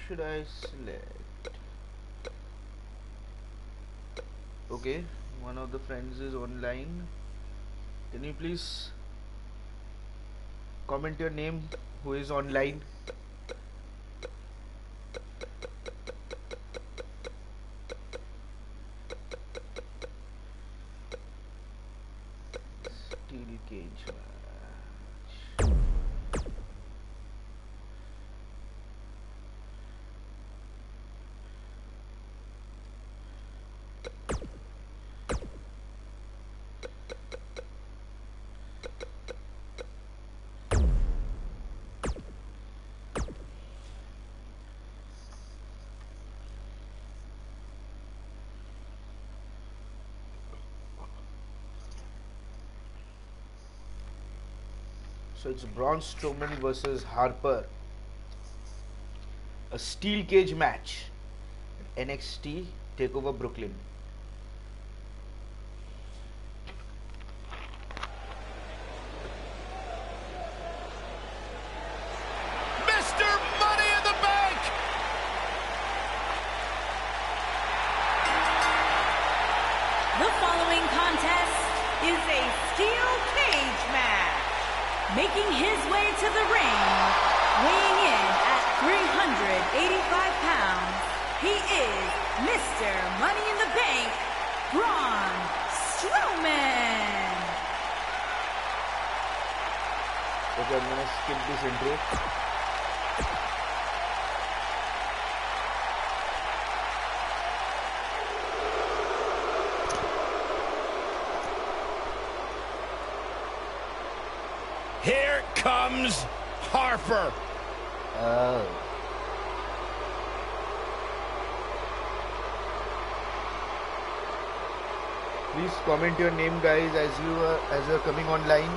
should I select? Okay, one of the friends is online. Can you please comment your name who is online? Steel cage match. So it's Braun Strowman versus Harper. A steel cage match. NXT Takeover Brooklyn. Mr. Money in the Bank! The following contest is a steel cage match. Making his way to the ring, weighing in at 385 pounds, he is Mr. Money in the Bank, Braun Strowman. Okay, I'm gonna skip this intro. Here comes Harper. Oh. Please comment your name, guys, as you're coming online.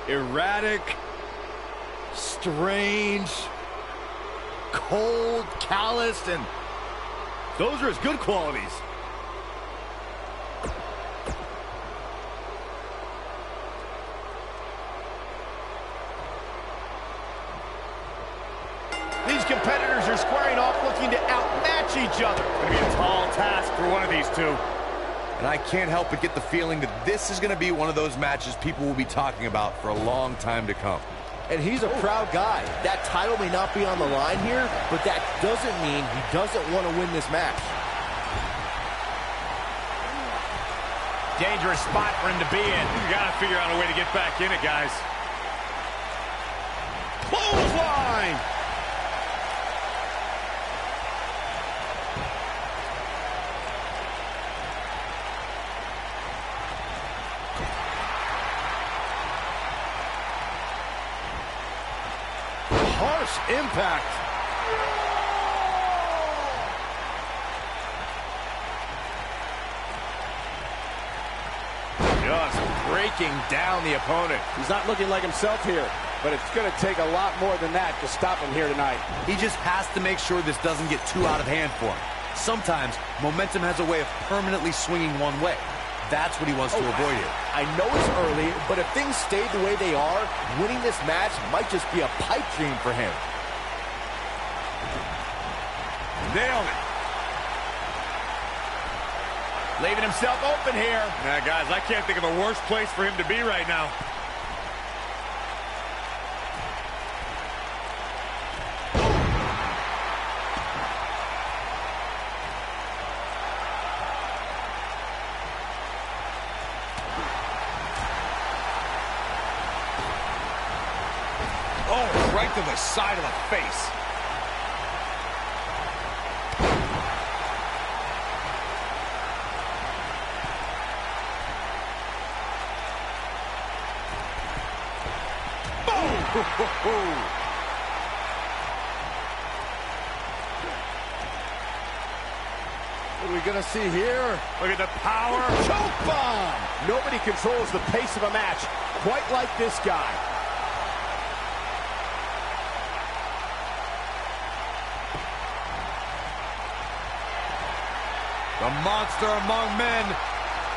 Erratic, strange, cold, calloused, and those are his good qualities. These competitors are squaring off looking to outmatch each other. It's going to be a tall task for one of these two. And I can't help but get the feeling that this is going to be one of those matches people will be talking about for a long time to come. And he's a proud guy. That title may not be on the line here, but that doesn't mean he doesn't want to win this match. Dangerous spot for him to be in. You got to figure out a way to get back in it, guys. Clothesline! Harsh impact. Just breaking down the opponent. He's not looking like himself here, but it's going to take a lot more than that to stop him here tonight. He just has to make sure this doesn't get too out of hand for him. Sometimes momentum has a way of permanently swinging one way. That's what he wants to avoid here. I know it's early, but if things stay the way they are, winning this match might just be a pipe dream for him. Nailed it. Leaving himself open here. Now, guys, I can't think of a worse place for him to be right now. Oh, right to the side of the face. What are we going to see here? Look at the power. Choke bomb! Nobody controls the pace of a match quite like this guy. The monster among men.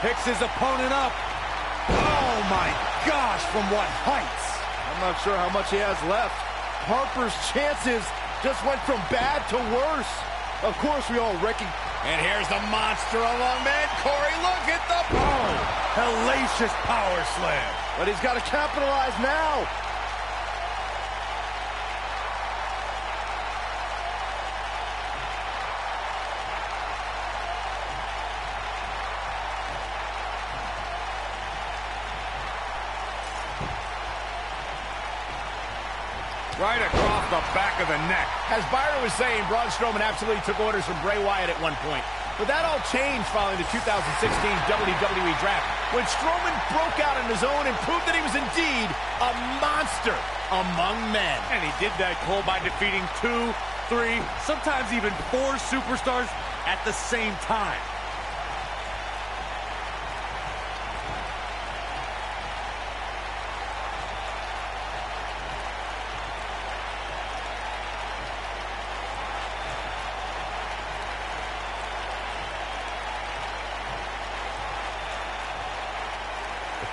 Picks his opponent up. Oh my gosh, from what heights? I'm not sure how much he has left. Harper's chances just went from bad to worse. Of course, we all recognize. And here's the monster among men. Corey, look at the boom. Hellacious power slam. But he's got to capitalize now. Right across the back of the neck. As Byron was saying, Braun Strowman absolutely took orders from Bray Wyatt at one point. But that all changed following the 2016 WWE Draft, when Strowman broke out on his own and proved that he was indeed a monster among men. And he did that, Cole, by defeating 2, 3, sometimes even 4 superstars at the same time.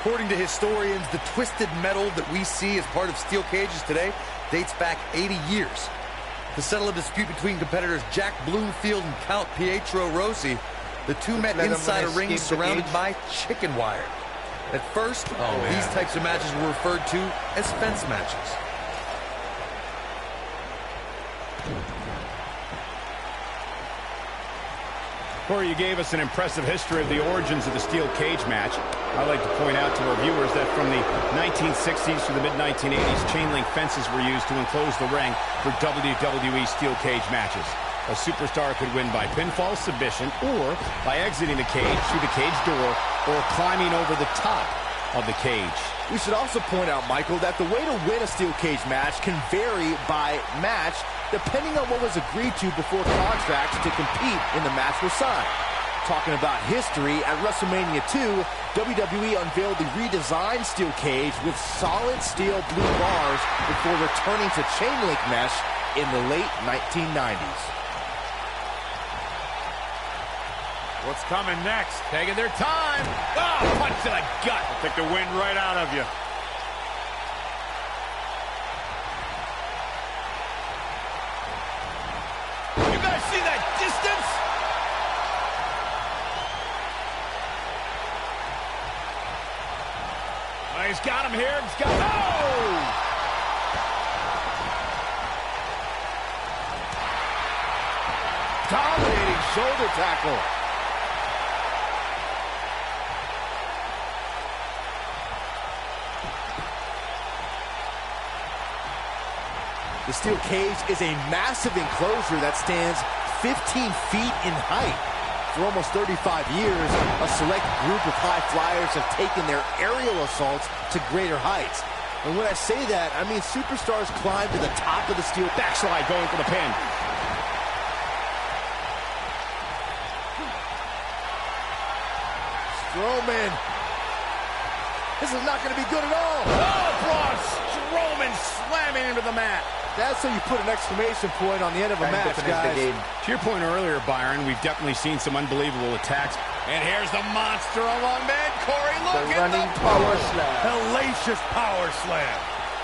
According to historians, the twisted metal that we see as part of steel cages today dates back 80 years. To settle a dispute between competitors Jack Bloomfield and Count Pietro Rossi, the two met inside a ring surrounded by chicken wire. At first, these types of matches were referred to as fence matches. Corey, you gave us an impressive history of the origins of the steel cage match. I'd like to point out to our viewers that from the 1960s to the mid-1980s, chain link fences were used to enclose the ring for WWE steel cage matches. A superstar could win by pinfall submission or by exiting the cage through the cage door or climbing over the top of the cage. We should also point out, Michael, that the way to win a steel cage match can vary by match depending on what was agreed to before contracts to compete in the match were signed. Talking about history, at WrestleMania 2, WWE unveiled the redesigned steel cage with solid steel blue bars before returning to chain link mesh in the late 1990s. What's coming next? Taking their time. Oh, punch to the gut. Take the wind right out of you. You guys see that distance? Oh, he's got him here. He's got him. Oh! Dominating shoulder tackle. The steel cage is a massive enclosure that stands 15 feet in height. For almost 35 years, a select group of high flyers have taken their aerial assaults to greater heights. And when I say that, I mean superstars climb to the top of the steel Backslide going for the pin. Strowman. This is not going to be good at all. Oh, Braun Strowman slamming into the mat. That's how you put an exclamation point on the end of a match, guys. To your point earlier, Byron, we've definitely seen some unbelievable attacks. And here's the monster among men. Corey, look at the running power slam. Hellacious power slam.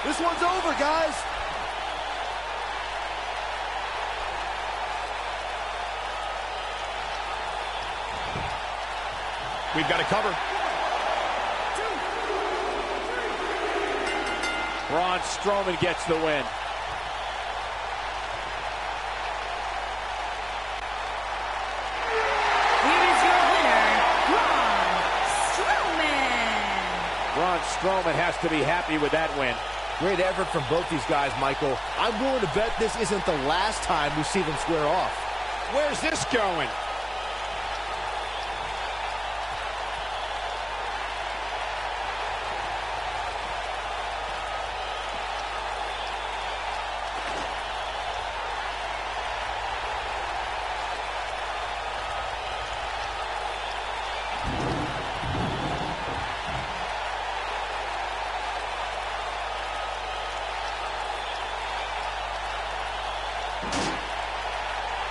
This one's over, guys. We've got to cover. Braun Strowman gets the win. Braun Strowman has to be happy with that win. Great effort from both these guys, Michael. I'm willing to bet this isn't the last time we see them square off. Where's this going?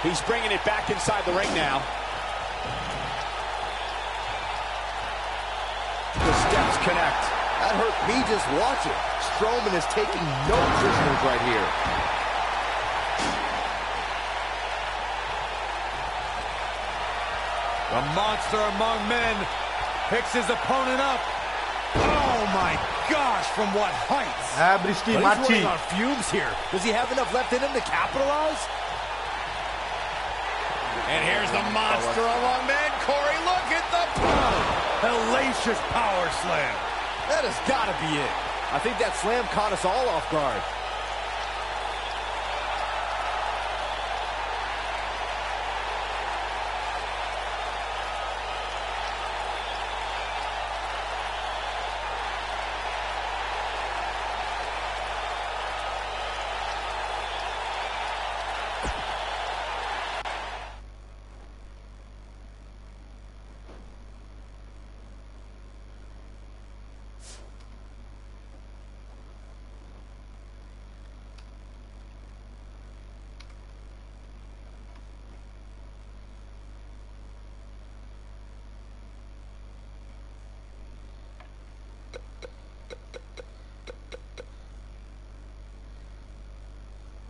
He's bringing it back inside the ring now. biceps connect. That hurt me just watching. Strowman is taking no prisoners right here. The monster among men picks his opponent up. Oh my gosh, from what heights? Brishti, But he's Machi. running on fumes here. Does he have enough left in him to capitalize? And here's the monster among men. Corey, look at the power. Hellacious power slam. That has got to be it. I think that slam caught us all off guard.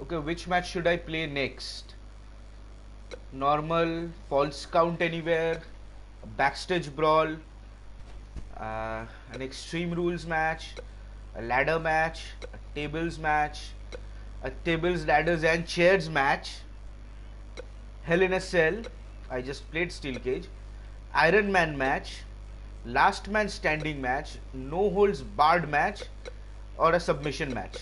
Okay, which match should I play next? Normal, false count anywhere, a backstage brawl, an extreme rules match, a ladder match, a tables match, a tables, ladders and chairs match, Hell in a Cell, I just played Steel Cage, Iron Man match, last man standing match, no holds barred match, or a submission match.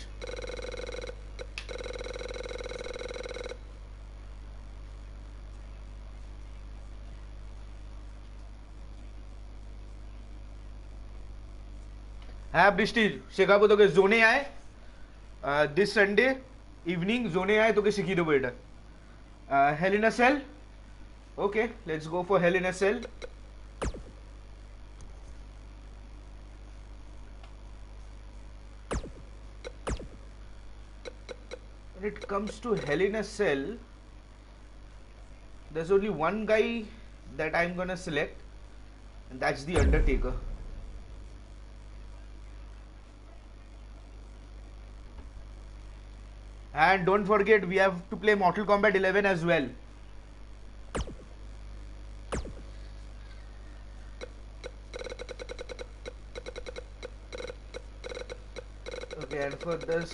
হ্যাঁ বৃষ্টি শেখাবো তোকে জোনে আয় this Sunday evening জোনে আয় তোকে শিখিয়ে দেবো এটা hell in a cell okay let's go for hell in a cell when it comes to Hell in a Cell there's only one guy that I'm gonna select and that's the Undertaker. And don't forget, we have to play Mortal Kombat 11 as well. Okay, and for this...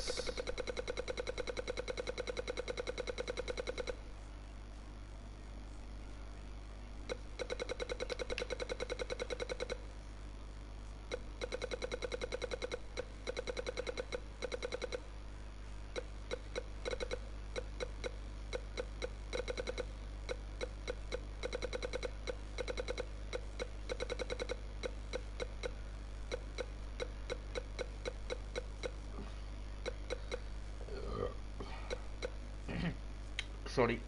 Sorry.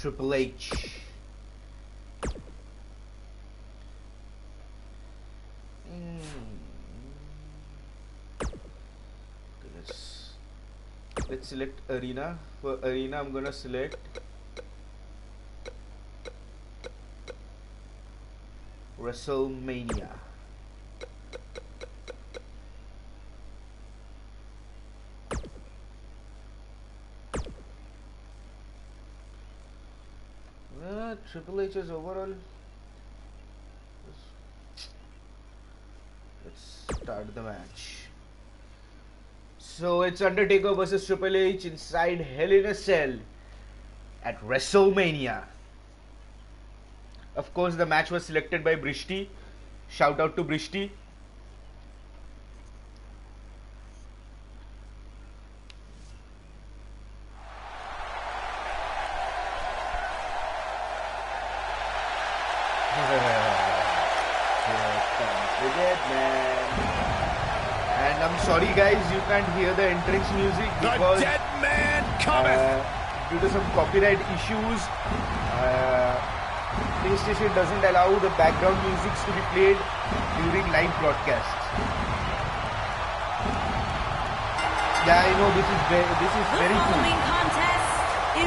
Triple H. Let's select arena. For arena, I'm gonna select WrestleMania. Triple H is overall. Let's start the match. So it's Undertaker versus Triple H inside Hell in a Cell at WrestleMania. Of course, the match was selected by Brishti. Shout out to Brishti. And I'm sorry guys, you can't hear the entrance music because The dead man cometh. Due to some copyright issues, PlayStation doesn't allow the background music to be played during live broadcasts. Yeah, I know this is very The cool. following contest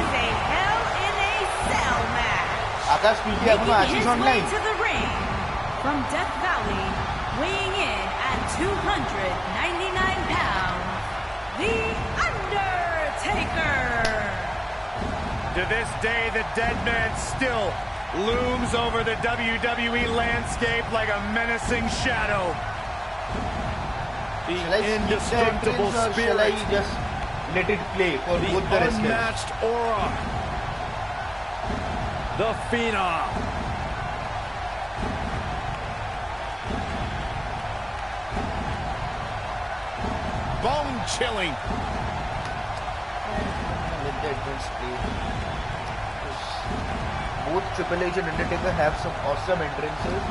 is a Hell in a Cell match. Akash PK এখনো Making আছিস his way online? to the ring from Death Valley, weighing in at 299 pounds, The Undertaker. To this day, the dead man still looms over the WWE landscape like a menacing shadow. The Shall I skip the indestructible entrance or shall I spirit, just let it play for the both the wrestlers? unmatched aura, the phenom. Bone-chilling. Let the entrance play. Both Triple H and Undertaker have some awesome entrances.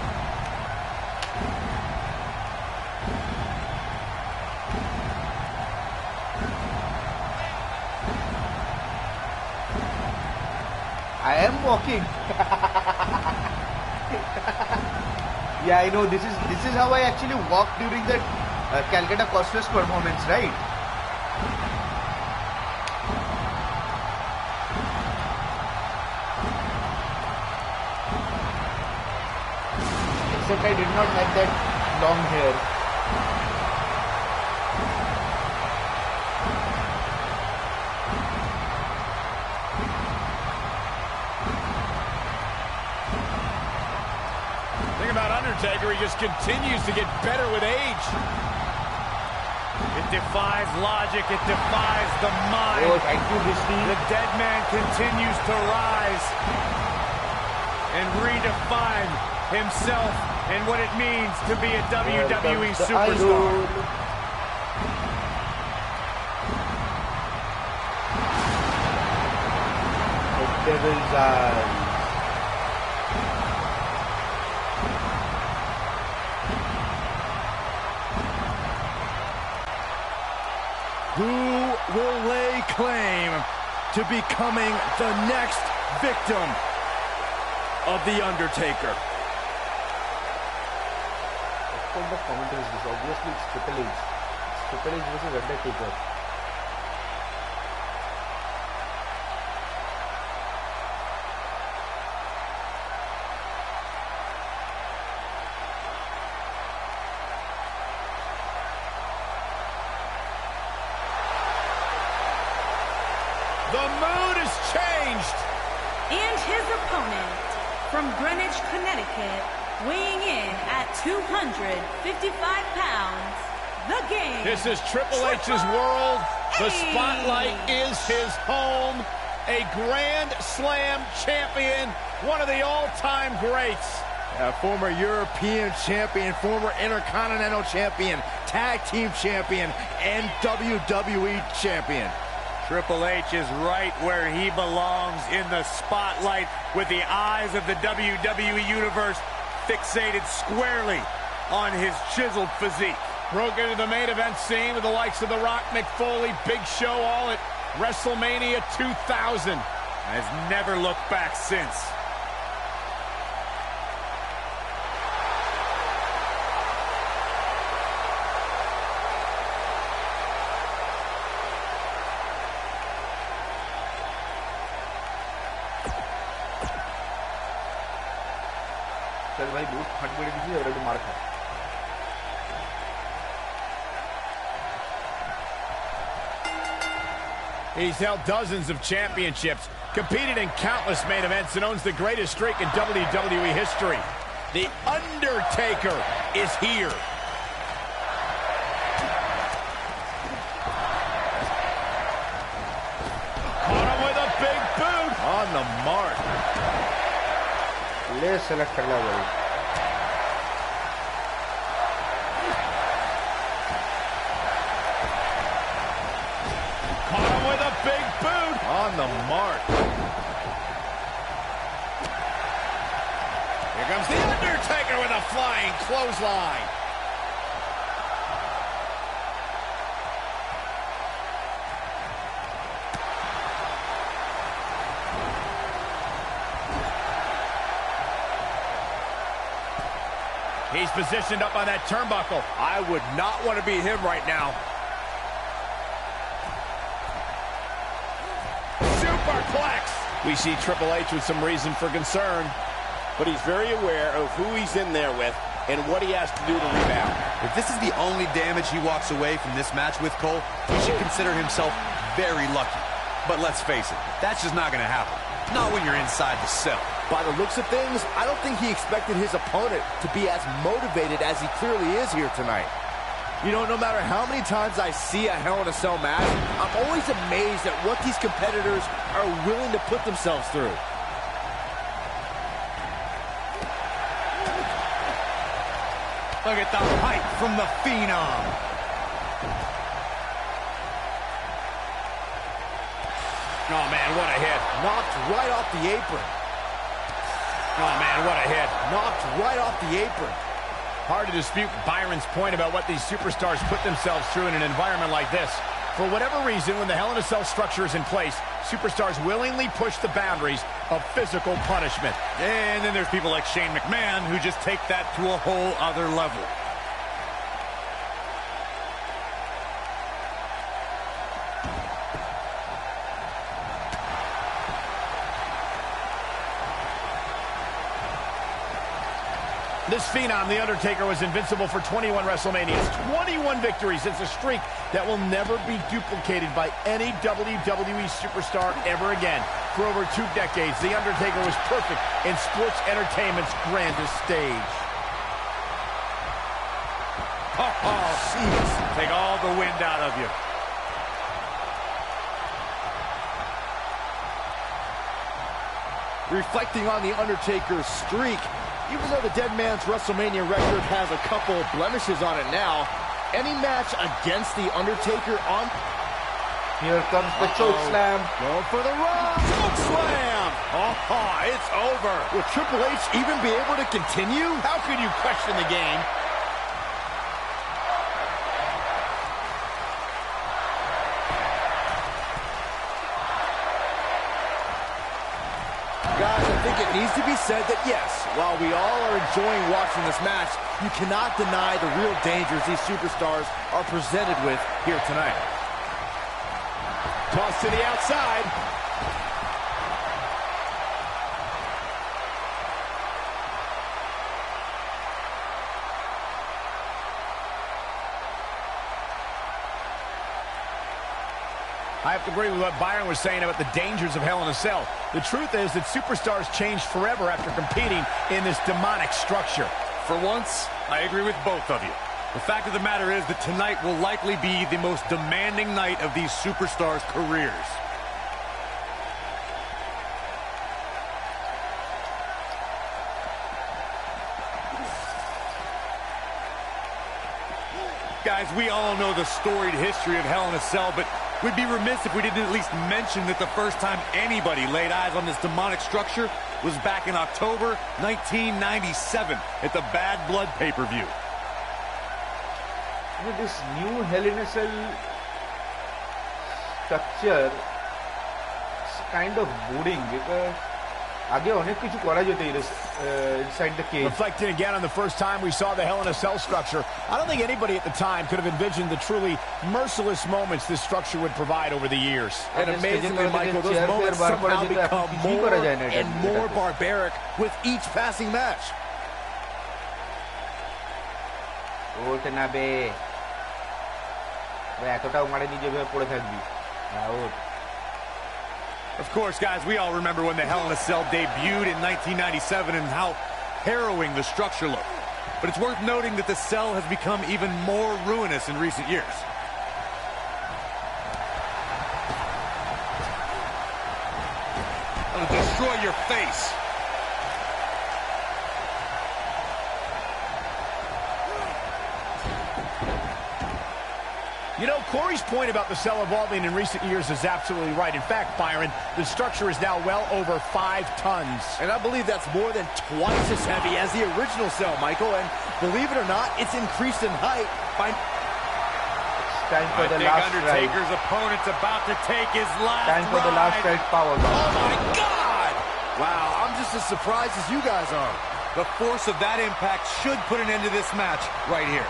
I am walking. Yeah, I know. This is how I actually walked during that Calcutta Cosmos performance, right? Except I did not have that long hair. Think about Undertaker, he just continues to get better with age. It defies logic. It defies the mind. Oh, thank you, Disney. The dead man continues to rise and redefine himself and what it means to be a WWE superstar. The Devil's Eyes. Who will lay claim to becoming the next victim of The Undertaker? What kind of commentary is this? Obviously, it's Triple H. It's Triple H versus Undertaker. The mood has changed. And his opponent from Greenwich, Connecticut, weighing in at 255 pounds, the Game. This is Triple H's world. The spotlight is his home. A Grand Slam champion, one of the all-time greats. Former European champion, former Intercontinental champion, tag team champion, and WWE champion. Triple H is right where he belongs, in the spotlight, with the eyes of the WWE Universe fixated squarely on his chiseled physique. Broke into the main event scene with the likes of The Rock, Mick Foley, Big Show, all at WrestleMania 2000. Has never looked back since. चल भाई बहुत फट पड़ी थी और मार खा He's held dozens of championships, competed in countless main events, and owns the greatest streak in WWE history. The Undertaker is here. Caught him with a big boot. On the mark. ले select कर ला भाई Caught him with a big boot. On the mark. Here comes The Undertaker with a flying clothesline. He's positioned up on that turnbuckle. I would not want to be him right now. superplex. We see Triple H with some reason for concern. But he's very aware of who he's in there with and what he has to do to rebound. If this is the only damage he walks away from this match with, Cole, he should consider himself very lucky. But let's face it, that's just not going to happen. Not when you're inside the cell. By the looks of things, I don't think he expected his opponent to be as motivated as he clearly is here tonight. You know, no matter how many times I see a Hell in a Cell match, I'm always amazed at what these competitors are willing to put themselves through. Look at the height from the Phenom. Oh, man, what a hit. Knocked right off the apron. Oh, man, what a hit. Knocked right off the apron. Hard to dispute Byron's point about what these superstars put themselves through in an environment like this. For whatever reason, when the Hell in a Cell structure is in place, superstars willingly push the boundaries of physical punishment. And then there's people like Shane McMahon who just take that to a whole other level. This Phenom, The Undertaker, was invincible for 21 WrestleManias. 21 victories. It's a streak that will never be duplicated by any WWE superstar ever again. For over 2 decades, The Undertaker was perfect in sports entertainment's grandest stage. Oh, jeez. Take all the wind out of you. Reflecting on The Undertaker's streak, even though the Dead Man's WrestleMania record has a couple blemishes on it now, any match against The Undertaker on... Here comes the choke slam. Going for the run. Choke slam. Oh, it's over. Will Triple H even be able to continue? How could you question the game? Guys, I think it needs to be said that, yes, while we all are enjoying watching this match, you cannot deny the real dangers these superstars are presented with here tonight. Toss to the outside. I have to agree with what Byron was saying about the dangers of Hell in a Cell. The truth is that superstars change forever after competing in this demonic structure. For once, I agree with both of you. The fact of the matter is that tonight will likely be the most demanding night of these superstars' careers. Guys, we all know the storied history of Hell in a Cell, but we'd be remiss if we didn't at least mention that the first time anybody laid eyes on this demonic structure was back in October 1997 at the Bad Blood pay-per-view. This new Hell in a Cell structure is kind of boring because आगे अनेक কিছু করা যেত inside the cage. Reflecting again on the first time we saw the Hell in a Cell structure, I don't think anybody at the time could have envisioned the truly merciless moments this structure would provide over the years. And amazingly, Michael, those moments somehow become more and more barbaric with each passing match. ওঠ না বে এতটাও মারেনি যেভাবে পড়ে থাকবি ওঠ Of course, guys, we all remember when the Hell in a Cell debuted in 1997 and how harrowing the structure looked. But it's worth noting that the cell has become even more ruinous in recent years. It'll destroy your face. You know, Corey's point about the cell evolving in recent years is absolutely right. In fact, Byron, the structure is now well over 5 tons. And I believe that's more than twice as heavy as the original cell, Michael. And believe it or not, it's increased in height by... It's time for the last Undertaker's ride. opponent's about to take his last Time for the last ride power. Oh, my God! Wow, I'm just as surprised as you guys are. The force of that impact should put an end to this match right here.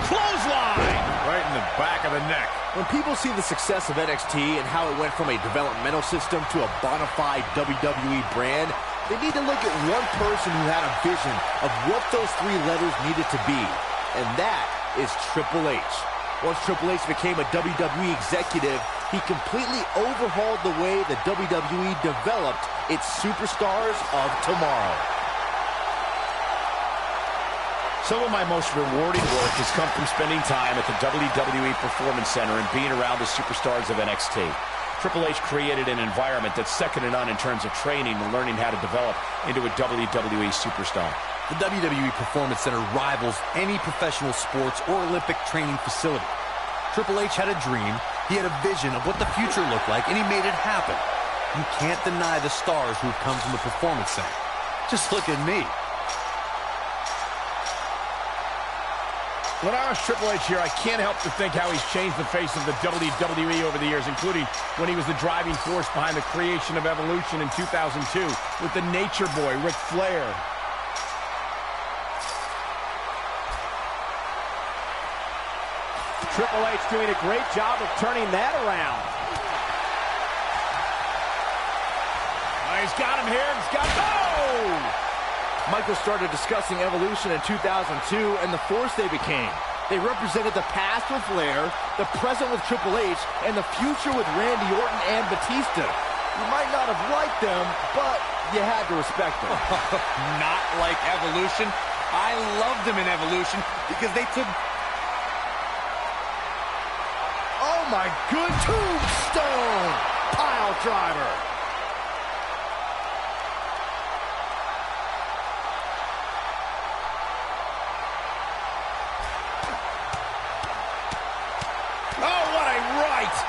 Clothesline! Right right in the back of the neck. When people see the success of NXT and how it went from a developmental system to a bona fide WWE brand, they need to look at one person who had a vision of what those three letters needed to be, and that is Triple H. Once Triple H became a WWE executive, he completely overhauled the way the WWE developed its superstars of tomorrow. Some of my most rewarding work has come from spending time at the WWE Performance Center and being around the superstars of NXT. Triple H created an environment that's second to none in terms of training and learning how to develop into a WWE superstar. The WWE Performance Center rivals any professional sports or Olympic training facility. Triple H had a dream, he had a vision of what the future looked like, and he made it happen. You can't deny the stars who've come from the Performance Center. Just look at me. When I was Triple H here, I can't help to think how he's changed the face of the WWE over the years, including when he was the driving force behind the creation of Evolution in 2002 with the Nature Boy, Ric Flair. Triple H doing a great job of turning that around. He's got him here. He's got him. Oh! Michael started discussing Evolution in 2002 and the force they became. They represented the past with Flair, the present with Triple H, and the future with Randy Orton and Batista. You might not have liked them, but you had to respect them. Not like Evolution. I loved them in Evolution because they took... Oh my good tombstone! Pile driver.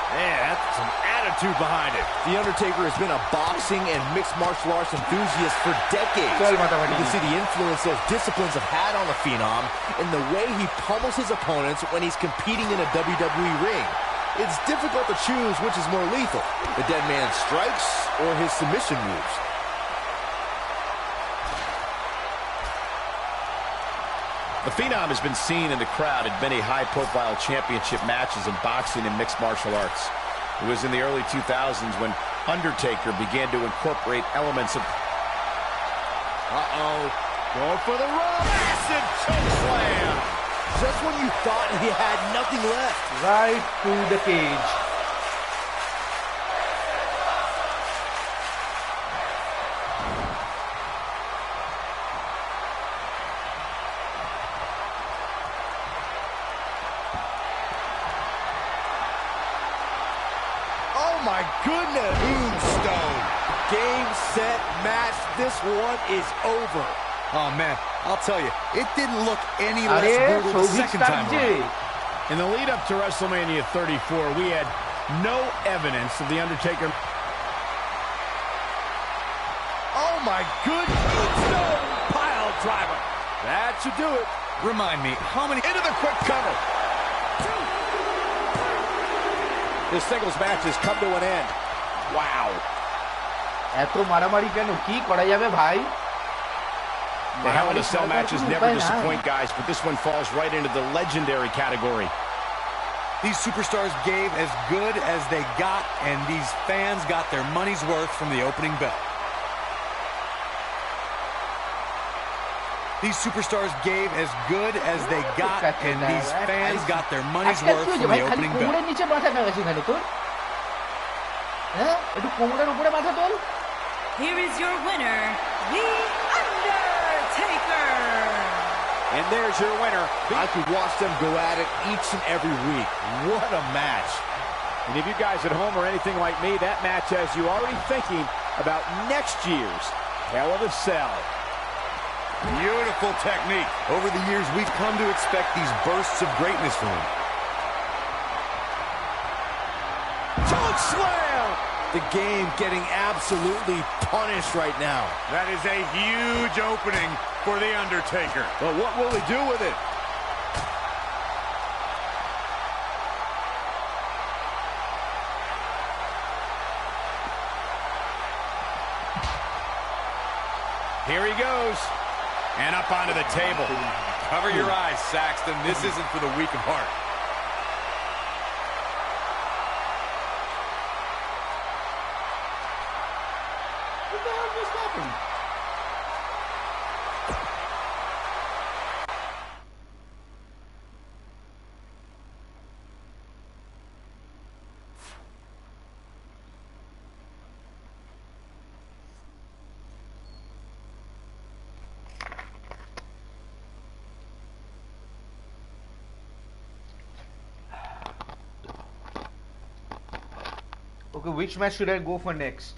Man, that's some attitude behind it. The Undertaker has been a boxing and mixed martial arts enthusiast for decades. You can see the influence those disciplines have had on the Phenom in the way he pummels his opponents when he's competing in a WWE ring. It's difficult to choose which is more lethal, the dead man's strikes or his submission moves. The Phenom has been seen in the crowd at many high-profile championship matches in boxing and mixed martial arts. It was in the early 2000s when Undertaker began to incorporate elements of... Going for the run. Massive chokeslam. Just when you thought he had nothing left. Right to the cage. Oh my goodness! Tombstone. Game, set, match. This one is over. Oh man, I'll tell you, it didn't look any less brutal the second time around. In the lead up to WrestleMania 34, we had no evidence of The Undertaker. Oh my good tombstone pile driver. That should do it. Remind me, how many... Into the quick cover. This singles match has come to an end. Wow. এত মারামারি কেন কি করা যাবে ভাই The Hell in a Cell matches never disappoint, guys, but this one falls right into the legendary category. These superstars gave as good as they got, and these fans got their money's worth from the opening bell. These superstars gave as good as they got, and these fans got their money's worth from the opening bell. Here is your winner, The Undertaker. And there's your winner. I could watch them go at it each and every week. What a match. And if you guys at home are anything like me, that match has you already thinking about next year's Hell in a Cell. Beautiful technique. Over the years, we've come to expect these bursts of greatness from him. Choke slam! The game getting absolutely punished right now. That is a huge opening for The Undertaker. But what will he do with it? Here he goes. And up onto the table. Cover your eyes, Saxton. This isn't for the weak of heart. Okay, which match should I go for next?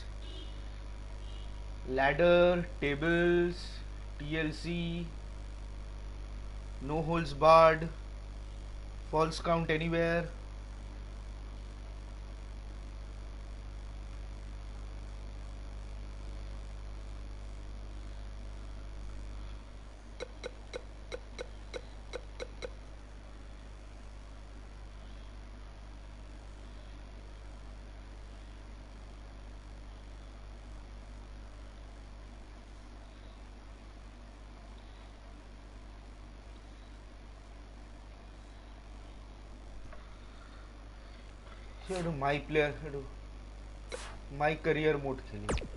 Ladder, tables, TLC, no holds barred, false count anywhere. My player, my career mode खेली.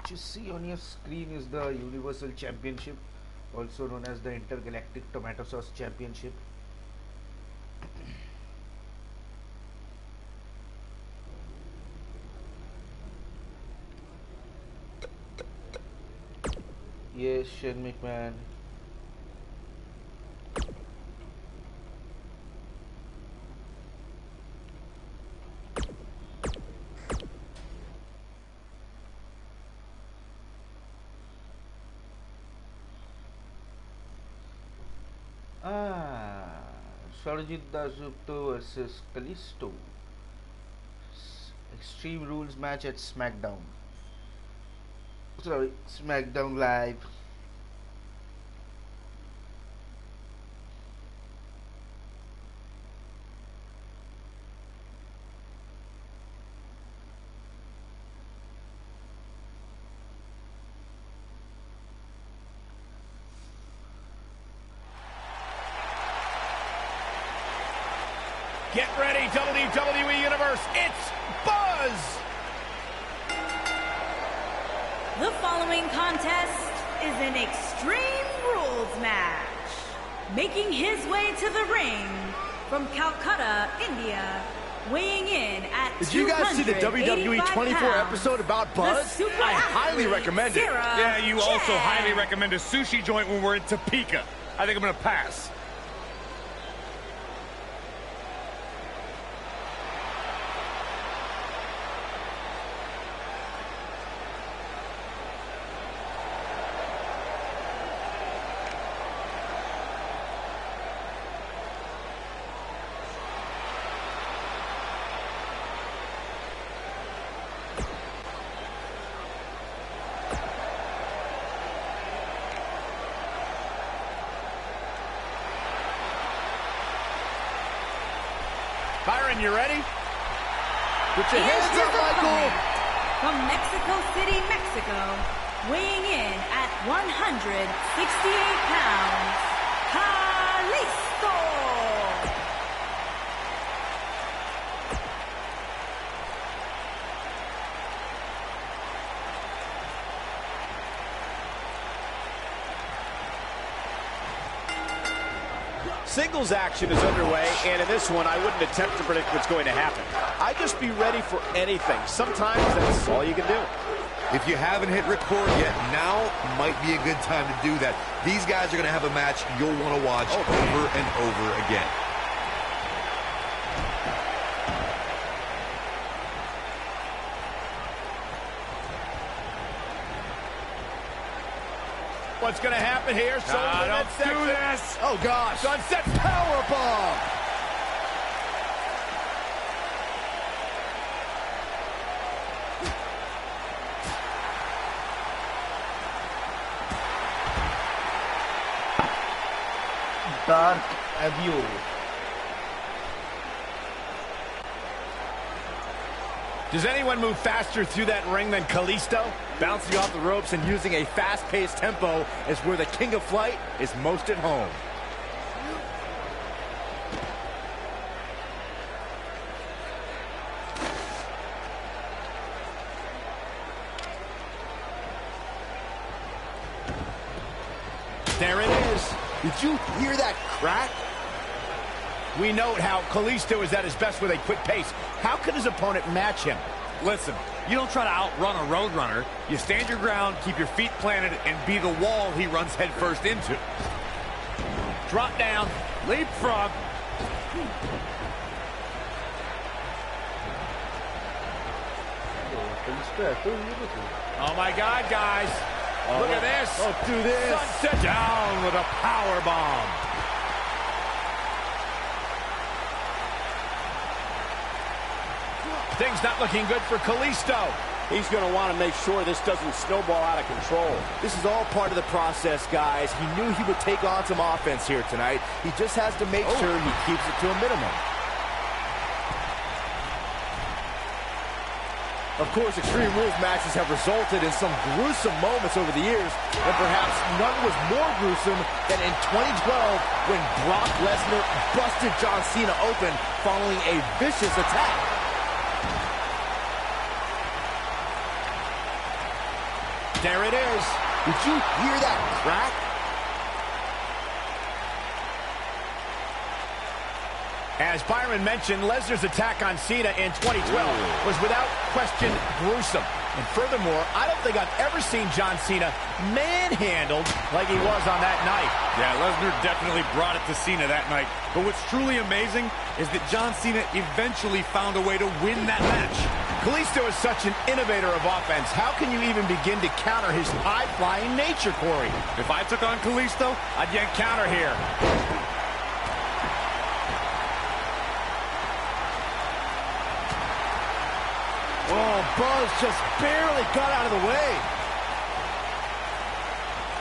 What you see on your screen is the Universal Championship, also known as the Intergalactic Tomato Sauce Championship. Yes, Shane McMahon. Sarojit Dasgupta versus Kalisto. Extreme Rules match at SmackDown. Sorry, SmackDown Live. Get ready, WWE Universe, it's Buzz! The following contest is an Extreme Rules match. Making his way to the ring from Calcutta, India, weighing in at Did you guys see the WWE 24 episode about Buzz? I highly recommend it. Yeah, you also highly recommend a sushi joint when we're in Topeka. I think I'm going to pass. Byron, you ready? Put your hands up, Michael! From Mexico City, Mexico, weighing in at 168 pounds, Kalisto! Singles action is underway, and in this one, I wouldn't attempt to predict what's going to happen. I'd just be ready for anything. Sometimes that's all you can do. If you haven't hit record yet, now might be a good time to do that. These guys are going to have a match you'll want to watch over and over again. What's going to happen here? Don't do this! Oh, gosh. Sunset powerbomb! Dark Avio. Does anyone move faster through that ring than Kalisto? Bouncing off the ropes and using a fast-paced tempo is where the King of Flight is most at home. There it is. Did you hear that crack? We note how Kalisto is at his best with a quick pace. How can his opponent match him? Listen, you don't try to outrun a roadrunner. You stand your ground, keep your feet planted, and be the wall he runs headfirst into. Drop down, leapfrog. Oh my God, guys. Look at this. Don't do this. Sunset down with a power bomb. Things not looking good for Kalisto. He's going to want to make sure this doesn't snowball out of control. This is all part of the process, guys. He knew he would take on some offense here tonight. He just has to make sure he keeps it to a minimum. Of course, Extreme Rules matches have resulted in some gruesome moments over the years, and perhaps none was more gruesome than in 2012 when Brock Lesnar busted John Cena open following a vicious attack. There it is. Did you hear that crack? As Byron mentioned, Lesnar's attack on Cena in 2012 was without question gruesome. And furthermore, I don't think I've ever seen John Cena manhandled like he was on that night. Yeah, Lesnar definitely brought it to Cena that night. But what's truly amazing is that John Cena eventually found a way to win that match. Kalisto is such an innovator of offense. How can you even begin to counter his high-flying nature, Corey? If I took on Kalisto, I'd yank counter here. Oh, Buzz just barely got out of the way.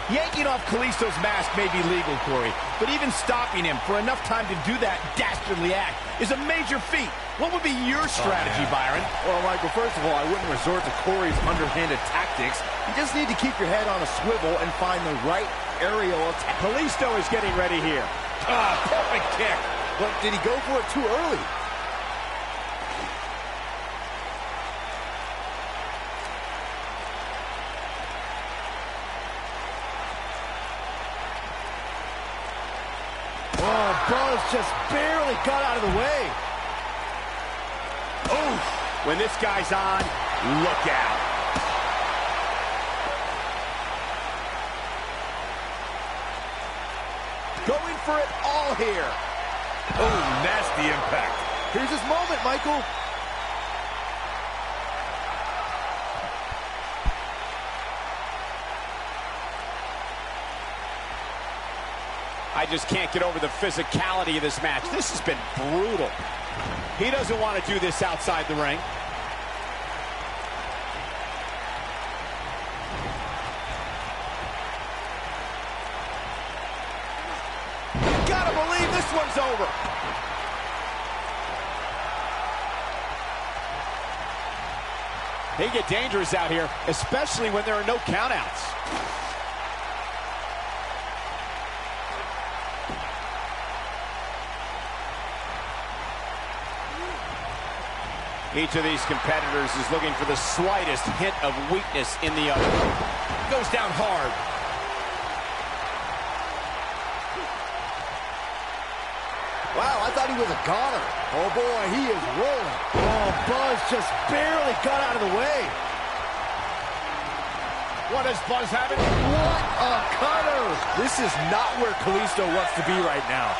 Yanking off Kalisto's mask may be legal, Corey, but even stopping him for enough time to do that dastardly act is a major feat. What would be your strategy, Byron? Well, Michael, first of all, I wouldn't resort to Corey's underhanded tactics. You just need to keep your head on a swivel and find the right aerial attack. Kalisto is getting ready here. Ah, perfect kick. But did he go for it too early? Oh, Buzz just barely got out of the way. Oh, when this guy's on, look out. Going for it all here. Oh, nasty impact. Here's his moment, Michael. I just can't get over the physicality of this match. This has been brutal. He doesn't want to do this outside the ring. Gotta believe this one's over. They get dangerous out here, especially when there are no countouts. Each of these competitors is looking for the slightest hint of weakness in the other. Goes down hard. Wow, I thought he was a goner. Oh, boy, he is rolling. Oh, Buzz just barely got out of the way. What does Buzz have it? What a cutter. This is not where Kalisto wants to be right now.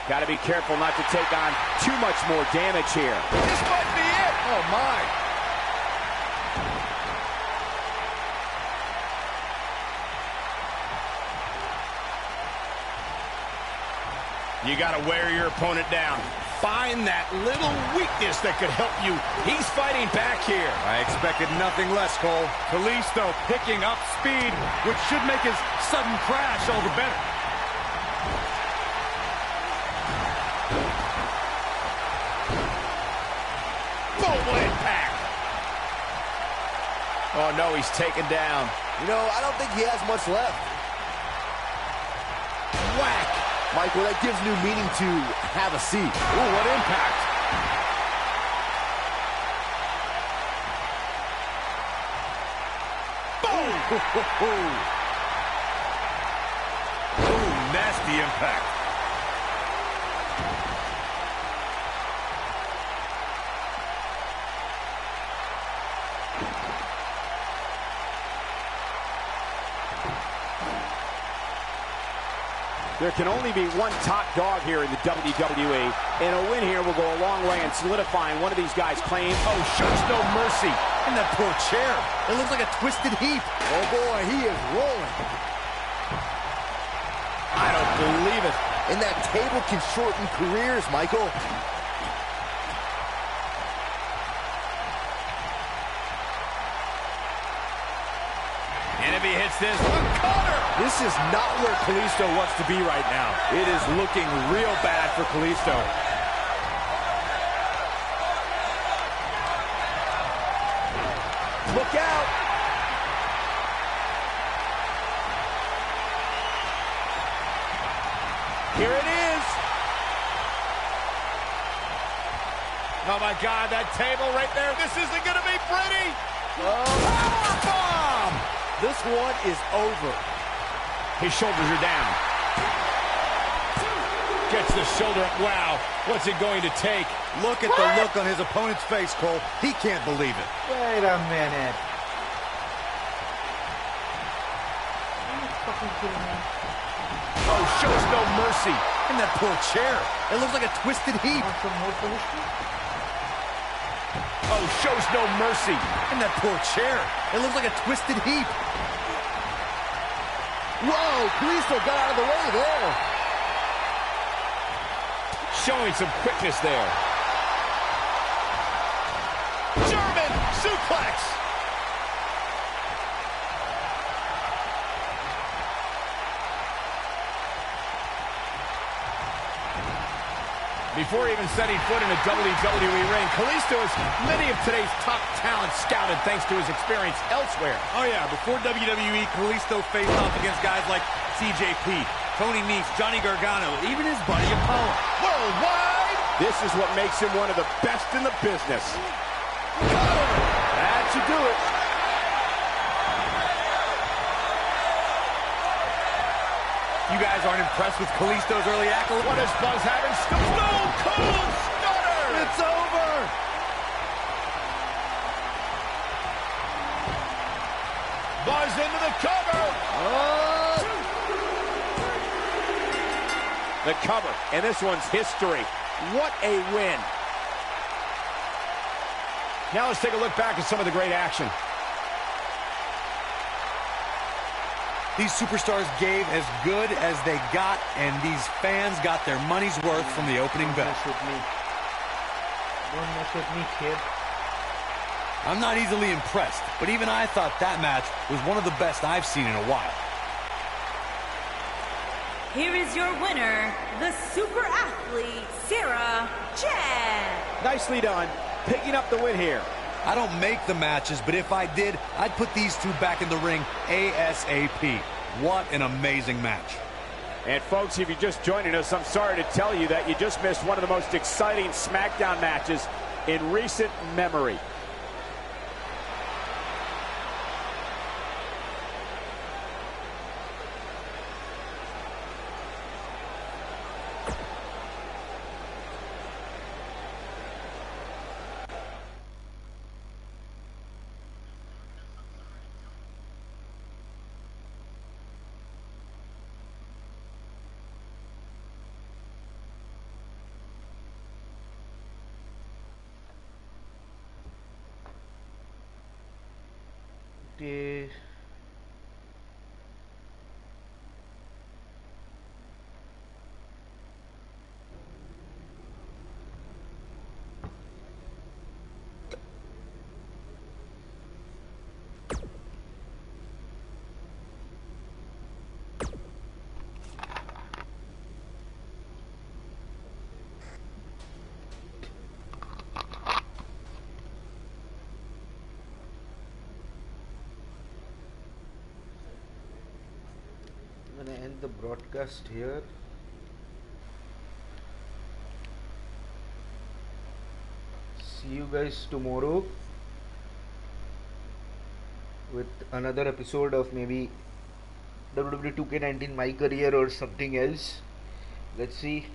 Got to be careful not to take on too much more damage here. This might be it. Oh, my. You got to wear your opponent down. Find that little weakness that could help you. He's fighting back here. I expected nothing less, Cole. Kalisto picking up speed, which should make his sudden crash all the better. Global impact. Oh, no, he's taken down. You know, I don't think he has much left. Whack. Michael, that gives new meaning to have a seat. Ooh, what impact. Boom! Ooh, nasty impact. There can only be one top dog here in the WWE, and a win here will go a long way in solidifying one of these guys' claims. Oh, shows no mercy. And that poor chair. It looks like a twisted heap. Oh, boy, he is rolling. I don't believe it. And that table can shorten careers, Michael. And if he hits this, a cutter! This is not where Kalisto wants to be right now. It is looking real bad for Kalisto. Look out! Here it is. Oh, my God, that table right there. This isn't going to be pretty. Oh. Bomb! This one is over. His shoulders are down. Gets the shoulder up. Wow, what's it going to take? Look at the look on his opponent's face, Cole. He can't believe it. Wait a minute. Oh, shows no mercy. And that poor chair. It looks like a twisted heap. Oh, shows no mercy. And that poor chair. It looks like a twisted heap. Whoa, Kalisto got out of the way there. Showing some quickness there. German suplex. Before even setting foot in a WWE ring, Kalisto has many of today's top talent scouted thanks to his experience elsewhere. Oh, yeah, before WWE, Kalisto faced off against guys like CJP, Tony Nese, Johnny Gargano, even his buddy Apollo. Worldwide! This is what makes him one of the best in the business. That should do it. You guys aren't impressed with Kalisto's early accolades? What is Buzz having? Stone Cold Stunner! It's over. Buzz into the cover! The cover, and this one's history. What a win. Now let's take a look back at some of the great action. These superstars gave as good as they got, and these fans got their money's worth from the opening bell. Don't mess with me, kid. I'm not easily impressed, but even I thought that match was one of the best I've seen in a while. Here is your winner, the super athlete, Sarah Chen. Nicely done, picking up the win here. I don't make the matches, but if I did, I'd put these two back in the ring ASAP. What an amazing match. And folks, if you're just joining us, I'm sorry to tell you that you just missed one of the most exciting SmackDown matches in recent memory. Okay. I'm gonna end the broadcast here. See you guys tomorrow with another episode of maybe WWE 2K19 my career or something else. Let's see.